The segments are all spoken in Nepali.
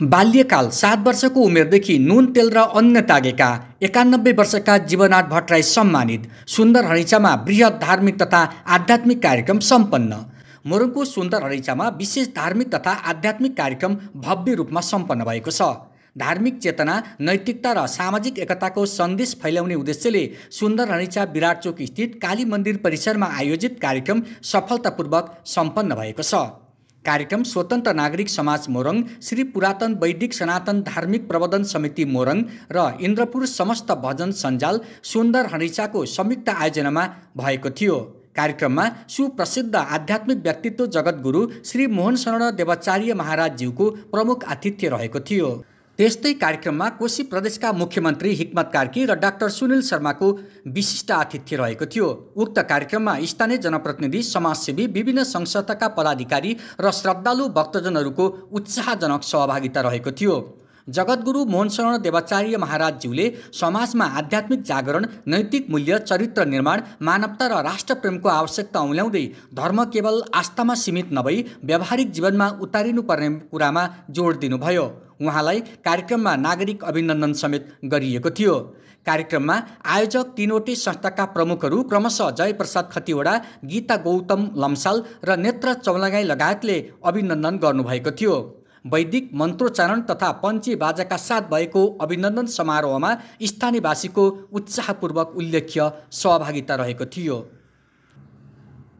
बाल्यकाल 7 वर्षको उमेरदेखि नुन तेल र अन्न त्यागेका 91 वर्षका जीवनाथ भट्टराई सम्मानित। सुन्दर हरिचामा बृहत धार्मिक तथा आध्यात्मिक कार्यक्रम सम्पन्न। मोरङको सुन्दर हरिचामा विशेष धार्मिक तथा आध्यात्मिक कार्यक्रम भव्य रूपमा सम्पन्न भएको छ। धार्मिक चेतना, नैतिकता र सामाजिक एकताको सन्देश फैलाउने उद्देश्यले सुन्दर हरिचा विराट चोक स्थित काली मन्दिर परिसरमा आयोजित कार्यक्रम सफलतापूर्वक सम्पन्न भएको छ। कार्यक्रम स्वतन्त्र नागरिक समाज मोरङ, श्री पुरातन वैदिक सनातन धार्मिक प्रबन्धन समिति मोरङ र इन्द्रपुर समस्त भजन सञ्जाल सुन्दर हरिचाको संयुक्त आयोजनामा भएको थियो। कार्यक्रममा सुप्रसिद्ध आध्यात्मिक व्यक्तित्व जगतगुरु श्री मोहन शरण देवाचार्य महाराजज्यूको प्रमुख आतिथ्य रहेको थियो। त्यस्तै कार्यक्रममा कोशी प्रदेशका मुख्यमन्त्री हिक्मत कार्की र डाक्टर सुनिल शर्माको विशिष्ट आतिथ्य रहेको थियो। उक्त कार्यक्रममा स्थानीय जनप्रतिनिधि, समाजसेवी, विभिन्न संस्थाका पदाधिकारी र श्रद्धालु भक्तजनहरूको उत्साहजनक सहभागिता रहेको थियो। जगतगुरु मोहन शरण देवाचार्य महाराजज्यूले समाजमा आध्यात्मिक जागरण, नैतिक मूल्य, चरित्र निर्माण, मानवता र राष्ट्रप्रेमको आवश्यकता औल्याउँदै धर्म केवल आस्थामा सीमित नभई व्यावहारिक जीवनमा उतारिनुपर्ने कुरामा जोड दिनुभयो। उहाँलाई कार्यक्रममा नागरिक अभिनन्दन समेत गरिएको थियो। कार्यक्रममा आयोजक तीनवटै संस्थाका प्रमुखहरू क्रमशः जयप्रसाद खतिवडा, गीता गौतम लम्साल र नेत्र चौलागाई लगायतले अभिनन्दन गर्नुभएको थियो। वैदिक मन्त्रोच्चारण तथा पञ्चे बाजाका साथ भएको अभिनन्दन समारोहमा स्थानीयवासीको उत्साहपूर्वक उल्लेख्य सहभागिता रहेको थियो।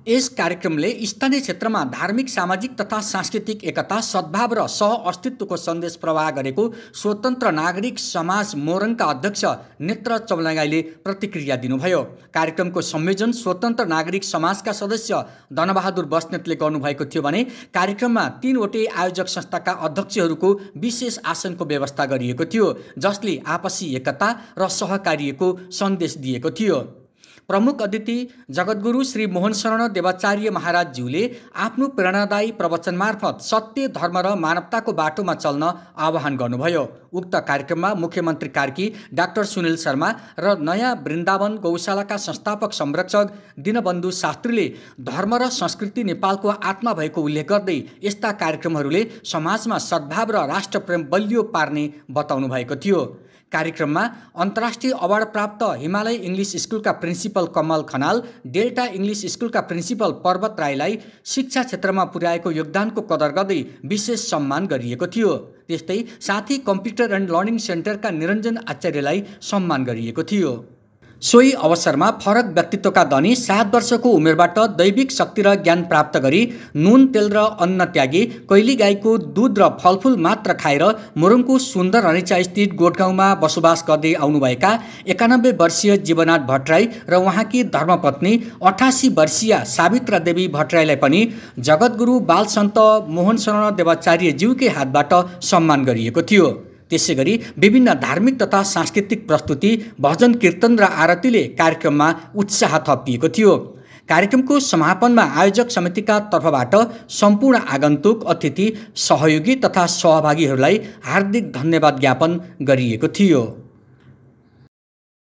यस कार्यक्रमले स्थानीय क्षेत्रमा धार्मिक, सामाजिक तथा सांस्कृतिक एकता, सद्भाव र सह-अस्तित्वको सन्देश प्रवाह गरेको स्वतन्त्र नागरिक समाज मोरङका अध्यक्ष नेत्र चौलागाईले प्रतिक्रिया दिनुभयो। कार्यक्रमको संयोजन स्वतन्त्र नागरिक समाजका सदस्य धनबहादुर बस्नेतले गर्नुभएको थियो भने कार्यक्रममा तीनवटै आयोजक संस्थाका अध्यक्षहरूको विशेष आसनको व्यवस्था गरिएको थियो, जसले आपसी एकता र सहकार्यको सन्देश दिएको थियो। प्रमुख अतिथि जगतगुरु श्री मोहन शरण देवाचार्य महाराजज्यूले आफ्नो प्रेरणादायी प्रवचन मार्फत सत्य, धर्म र मानवताको बाटोमा चल्न आह्वान गर्नुभयो। उक्त कार्यक्रममा मुख्यमन्त्री कार्की, डाक्टर सुनिल शर्मा र नयाँ वृन्दावन गौशालाका संस्थापक संरक्षक दीनबन्धु शास्त्रीले धर्म र संस्कृति नेपालको आत्मा भएको उल्लेख गर्दै यस्ता कार्यक्रमहरूले समाजमा सद्भाव र राष्ट्रप्रेम बलियो पार्ने बताउनु भएको थियो। कार्यक्रममा अन्तर्राष्ट्रिय अवार्ड प्राप्त हिमालय इङ्ग्लिस स्कुलका प्रिन्सिपल कमल खनाल, डेल्टा इङ्ग्लिस स्कुलका प्रिन्सिपल पर्वत राईलाई शिक्षा क्षेत्रमा पुर्याएको योगदानको कदर गर्दै विशेष सम्मान गरिएको थियो। त्यस्तै साथै कम्प्युटर एन्ड लर्निङ सेन्टरका निरञ्जन आचार्यलाई सम्मान गरिएको थियो। सोही अवसरमा फरक व्यक्तित्वका धनी 7 वर्षको उमेरबाट दैविक शक्ति र ज्ञान प्राप्त गरी नुन तेल र अन्न त्यागी कैली गाईको दुध र फलफुल मात्र खाएर मोरङको सुन्दर हरिचा स्थित गोठगाउँमा बसोबास गर्दै आउनुभएका 91 वर्षीय जीवनाथ भट्टराई र उहाँकी धर्मपत्नी 88 वर्षीय सावित्रा देवी भट्टराईलाई पनि जगतगुरु बालसन्त मोहन शरण देवाचार्य ज्यूकै हातबाट सम्मान गरिएको थियो। त्यसैगरी विभिन्न धार्मिक तथा सांस्कृतिक प्रस्तुति, भजन, कीर्तन र आरतीले कार्यक्रममा उत्साह थपिएको थियो। कार्यक्रमको समापनमा आयोजक समितिका तर्फबाट सम्पूर्ण आगन्तुक, अतिथि, सहयोगी तथा सहभागीहरूलाई हार्दिक धन्यवाद ज्ञापन गरिएको थियो।